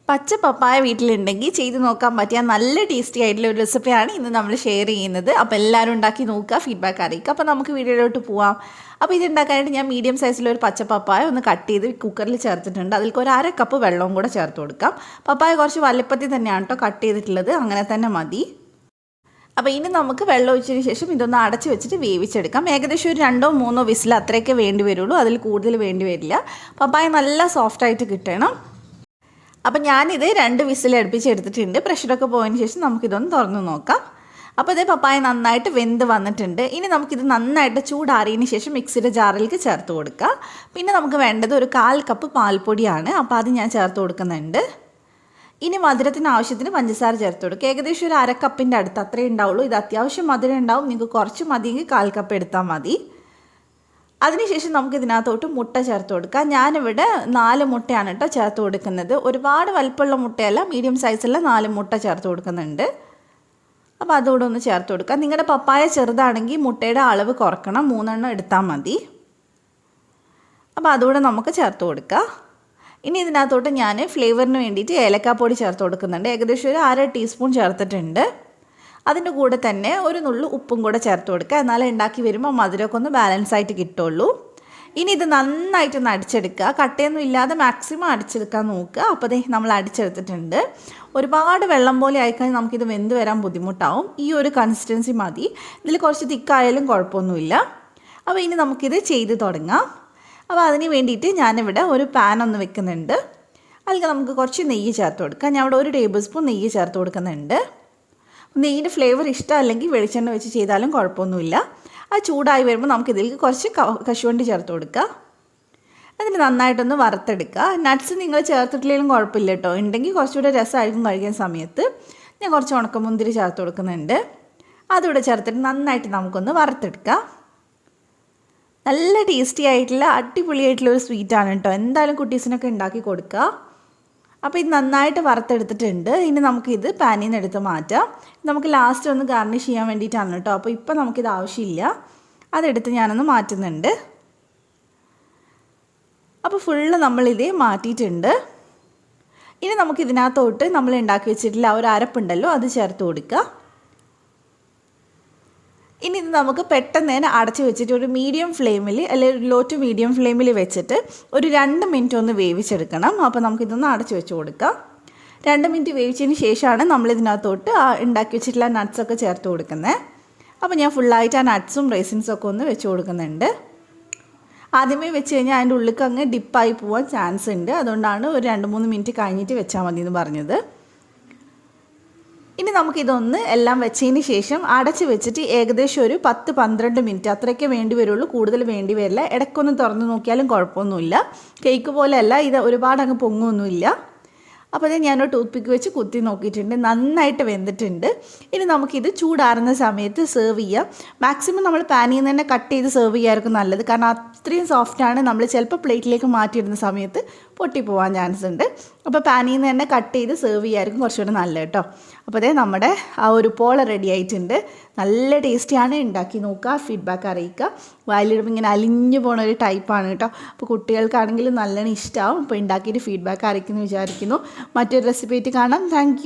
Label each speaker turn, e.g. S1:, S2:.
S1: പച്ച പപ്പായ വീട്ടിലുണ്ടെങ്കിൽ ചെയ്ത് നോക്കാൻ പറ്റിയ നല്ല ടേസ്റ്റി ആയിട്ടുള്ള ഒരു റെസിപ്പിയാണ് ഇന്ന് നമ്മൾ ഷെയർ ചെയ്യുന്നത്. അപ്പോൾ എല്ലാവരും ഉണ്ടാക്കി നോക്കുക, ഫീഡ്ബാക്ക് അറിയിക്കുക. അപ്പോൾ നമുക്ക് വീഡിയോയിലോട്ട് പോവാം. അപ്പോൾ ഇതുണ്ടാക്കാനായിട്ട് ഞാൻ മീഡിയം സൈസിലൊരു പച്ച പപ്പായ ഒന്ന് കട്ട് ചെയ്ത് കുക്കറിൽ ചേർത്തിട്ടുണ്ട്. അതിലേക്ക് ഒരു 1/2 കപ്പ് വെള്ളവും കൂടെ ചേർത്ത് കൊടുക്കാം. പപ്പായ കുറച്ച് വലുപ്പത്തിൽ തന്നെയാണ് കേട്ടോ കട്ട് ചെയ്തിട്ടുള്ളത്, അങ്ങനെ തന്നെ മതി. അപ്പോൾ ഇനി നമുക്ക് വെള്ളം ഒഴിച്ചതിന് ശേഷം ഇതൊന്ന് അടച്ച് വെച്ചിട്ട് വേവിച്ചെടുക്കാം. ഏകദേശം ഒരു 2-3 വിസിൽ അത്രയൊക്കെ വേണ്ടി വരുള്ളൂ, അതിൽ കൂടുതൽ വേണ്ടി വരില്ല. പപ്പായ നല്ല സോഫ്റ്റായിട്ട് കിട്ടണം. അപ്പം ഞാനിത് 2 വിസിൽ അടുപ്പിച്ചെടുത്തിട്ടുണ്ട്. പ്രഷറൊക്കെ പോയതിന് ശേഷം നമുക്കിതൊന്ന് തുറന്ന് നോക്കാം. അപ്പോൾ ഇത് പപ്പായ നന്നായിട്ട് വെന്ത് വന്നിട്ടുണ്ട്. ഇനി നമുക്കിത് നന്നായിട്ട് ചൂടാറിയതിന് ശേഷം മിക്സിയുടെ ജാറിലേക്ക് ചേർത്ത് കൊടുക്കാം. പിന്നെ നമുക്ക് വേണ്ടത് ഒരു 1/4 കപ്പ് പാൽപ്പൊടിയാണ്. അപ്പോൾ അത് ഞാൻ ചേർത്ത് കൊടുക്കുന്നുണ്ട്. ഇനി മധുരത്തിന് ആവശ്യത്തിന് പഞ്ചസാര ചേർത്ത് കൊടുക്കുക. ഏകദേശം ഒരു 1/2 കപ്പിൻ്റെ അടുത്ത് അത്രയേ ഉണ്ടാവുള്ളൂ. ഇത് അത്യാവശ്യം മധുരം ഉണ്ടാവും. നിങ്ങൾക്ക് കുറച്ച് മതിയെങ്കിൽ 1/4 കപ്പ് എടുത്താൽ മതി. അതിനുശേഷം നമുക്ക് ഇതിനകത്തോട്ട് മുട്ട ചേർത്ത് കൊടുക്കാം. ഞാനിവിടെ 4 മുട്ടയാണ് കേട്ടോ ചേർത്ത് കൊടുക്കുന്നത്. ഒരുപാട് വലുപ്പമുള്ള മുട്ടയല്ല, മീഡിയം സൈസുള്ള 4 മുട്ട ചേർത്ത് കൊടുക്കുന്നുണ്ട്. അപ്പോൾ അതുകൂടെ ഒന്ന് ചേർത്ത് കൊടുക്കാം. നിങ്ങളുടെ പപ്പായ ചെറുതാണെങ്കിൽ മുട്ടയുടെ അളവ് കുറക്കണം, 3 എടുത്താൽ മതി. അപ്പോൾ അതുകൂടെ നമുക്ക് ചേർത്ത് കൊടുക്കാം. ഇനി ഇതിനകത്തോട്ട് ഞാൻ ഫ്ലേവറിന് വേണ്ടിയിട്ട് ഏലക്കാപ്പൊടി ചേർത്ത് കൊടുക്കുന്നുണ്ട്. ഏകദേശം ഒരു 1/2 ടീസ്പൂൺ ചേർത്തിട്ടുണ്ട്. അതിൻ്റെ കൂടെ തന്നെ ഒരു നുള്ളു ഉപ്പും കൂടെ ചേർത്ത് കൊടുക്കുക. എന്നാലേ ഉണ്ടാക്കി വരുമ്പോൾ മധുരമൊക്കെ ഒന്ന് ബാലൻസ് ആയിട്ട് കിട്ടുള്ളൂ. ഇനി ഇത് നന്നായിട്ടൊന്ന് അടിച്ചെടുക്കുക. കട്ടയൊന്നും ഇല്ലാതെ മാക്സിമം അടിച്ചെടുക്കാൻ നോക്കുക. അപ്പോൾ ദേ നമ്മൾ അടിച്ചെടുത്തിട്ടുണ്ട്. ഒരുപാട് വെള്ളം പോലെ ആയിക്കഴിഞ്ഞാൽ നമുക്കിത് വെന്ത് വരാൻ ബുദ്ധിമുട്ടാവും. ഈ ഒരു കൺസിസ്റ്റൻസി മതി. ഇതിൽ കുറച്ച് തിക്കായാലും കുഴപ്പമൊന്നുമില്ല. അപ്പോൾ ഇനി നമുക്കിത് ചെയ്ത് തുടങ്ങാം. അപ്പോൾ അതിന് വേണ്ടിയിട്ട് ഞാനിവിടെ ഒരു പാൻ ഒന്ന് വെക്കുന്നുണ്ട്. അതിൽ നമുക്ക് കുറച്ച് നെയ്യ് ചേർത്ത് കൊടുക്കാം. ഞാൻ ഇവിടെ 1 ടേബിൾ സ്പൂൺ നെയ്യ് ചേർത്ത് കൊടുക്കുന്നുണ്ട്. നെയ്യിൻ്റെ ഫ്ലേവർ ഇഷ്ടമല്ലെങ്കിൽ വെളിച്ചെണ്ണ വെച്ച് ചെയ്താലും കുഴപ്പമൊന്നുമില്ല. അത് ചൂടായി വരുമ്പോൾ നമുക്കിതിലേക്ക് കുറച്ച് കശുവണ്ടി ചേർത്ത് കൊടുക്കുക. എന്നിട്ട് നന്നായിട്ടൊന്ന് വറുത്തെടുക്കുക. നട്ട്സ് നിങ്ങൾ ചേർത്തിട്ടില്ലെങ്കിലും കുഴപ്പമില്ല കേട്ടോ. ഉണ്ടെങ്കിൽ കുറച്ചുകൂടെ രസമായിരിക്കും കഴിക്കുന്ന സമയത്ത്. ഞാൻ കുറച്ച് ഉണക്കമുന്തിരി ചേർത്ത് കൊടുക്കുന്നുണ്ട്. അതുകൂടെ ചേർത്തിട്ട് നന്നായിട്ട് നമുക്കൊന്ന് വറുത്തെടുക്കാം. നല്ല ടേസ്റ്റി ആയിട്ടുള്ള അടിപൊളിയായിട്ടുള്ള ഒരു സ്വീറ്റാണ് കേട്ടോ. എന്തായാലും കുട്ടീസിനൊക്കെ ഉണ്ടാക്കി കൊടുക്കുക. അപ്പോൾ ഇത് നന്നായിട്ട് വറുത്തെടുത്തിട്ടുണ്ട്. ഇനി നമുക്കിത് പാനിൽ നിന്ന് എടുത്ത് മാറ്റാം. നമുക്ക് ലാസ്റ്റ് ഒന്ന് ഗാർണിഷ് ചെയ്യാൻ വേണ്ടിയിട്ടാണ് കേട്ടോ. അപ്പോൾ ഇപ്പോൾ നമുക്കിത് ആവശ്യമില്ല. അതെടുത്ത് ഞാനൊന്ന് മാറ്റുന്നുണ്ട്. അപ്പോൾ ഫുള്ള് നമ്മളിത് മാറ്റിയിട്ടുണ്ട്. ഇനി നമുക്കിതിനകത്തോട്ട് നമ്മൾ ഉണ്ടാക്കി വെച്ചിട്ടുള്ള ആ ഒരു അരപ്പുണ്ടല്ലോ, അത് ചേർത്ത് കൊടുക്കുക. ഇനി ഇത് നമുക്ക് പെട്ടെന്ന് തന്നെ അടച്ച് വെച്ചിട്ട് ഒരു മീഡിയം ഫ്ലെയിമിൽ അല്ലെങ്കിൽ ഒരു ലോ ടു മീഡിയം ഫ്ലെയിമിൽ വെച്ചിട്ട് ഒരു 2 മിനിറ്റ് ഒന്ന് വേവിച്ചെടുക്കണം. അപ്പോൾ നമുക്കിതൊന്ന് അടച്ച് വെച്ച് കൊടുക്കാം. 2 മിനിറ്റ് വേവിച്ചതിന് ശേഷമാണ് നമ്മളിതിനകത്തോട്ട് ഉണ്ടാക്കി വെച്ചിട്ടുള്ള നട്ട്സൊക്കെ ചേർത്ത് കൊടുക്കുന്നത്. അപ്പോൾ ഞാൻ ഫുള്ളായിട്ട് ആ നട്ട്സും റൈസിൻസൊക്കെ ഒന്ന് വെച്ച് കൊടുക്കുന്നുണ്ട്. ആദ്യമേ വെച്ച് കഴിഞ്ഞാൽ അതിൻ്റെ ഉള്ളിലേക്ക് അങ്ങ് ഡിപ്പായി പോകാൻ ചാൻസ് ഉണ്ട്. അതുകൊണ്ടാണ് ഒരു 2-3 മിനിറ്റ് കഴിഞ്ഞിട്ട് വെച്ചാൽ മതി എന്ന് പറഞ്ഞത്. ഇനി നമുക്കിതൊന്ന് എല്ലാം വെച്ചതിന് ശേഷം അടച്ച് വെച്ചിട്ട് ഏകദേശം ഒരു 10-12 മിനിറ്റ് അത്രയൊക്കെ വേണ്ടി വരുള്ളൂ, കൂടുതൽ വേണ്ടി വരില്ല. ഇടയ്ക്കൊന്ന് തുറന്ന് നോക്കിയാലും കുഴപ്പമൊന്നുമില്ല. കേക്ക് പോലെയല്ല, ഇത് ഒരുപാട് അങ്ങ് പൊങ്ങൊന്നുമില്ല. അപ്പോൾ ഞാനൊരു ടൂത്ത് പിക്ക് വെച്ച് കുത്തി നോക്കിയിട്ടുണ്ട്. നന്നായിട്ട് വെന്തിട്ടുണ്ട്. ഇനി നമുക്കിത് ചൂടാറുന്ന സമയത്ത് സെർവ് ചെയ്യാം. മാക്സിമം നമ്മൾ പാനിൽ നിന്ന് തന്നെ കട്ട് ചെയ്ത് സെർവ് ചെയ്യാമായിരിക്കും നല്ലത്. കാരണം അത്രയും സോഫ്റ്റാണ്. നമ്മൾ ചിലപ്പോൾ പ്ലേറ്റിലേക്ക് മാറ്റിയിടുന്ന സമയത്ത് പൊട്ടിപ്പോവാൻ ചാൻസ് ഉണ്ട്. അപ്പോൾ പാനിൽ നിന്ന് തന്നെ കട്ട് ചെയ്ത് സെർവ് ചെയ്യാമായിരിക്കും കുറച്ചുകൂടെ നല്ലത് കേട്ടോ. അപ്പോൾ നമ്മുടെ ആ ഒരു പോള റെഡി ആയിട്ടുണ്ട്. നല്ല ടേസ്റ്റിയാണ്. ഉണ്ടാക്കി നോക്കുക, ഫീഡ്ബാക്ക് അറിയിക്കുക. വായിലിടുമ്പോൾ ഇങ്ങനെ അലിഞ്ഞു പോണ ഒരു ടൈപ്പാണ് കേട്ടോ. അപ്പോൾ കുട്ടികൾക്കാണെങ്കിലും നല്ലോണം ഇഷ്ടമാവും. അപ്പോൾ ഉണ്ടാക്കിയിട്ട് ഫീഡ്ബാക്ക് അറിയിക്കുമെന്ന് വിചാരിക്കുന്നു. മറ്റൊരു റെസിപ്പി ആയിട്ട് കാണാം. താങ്ക്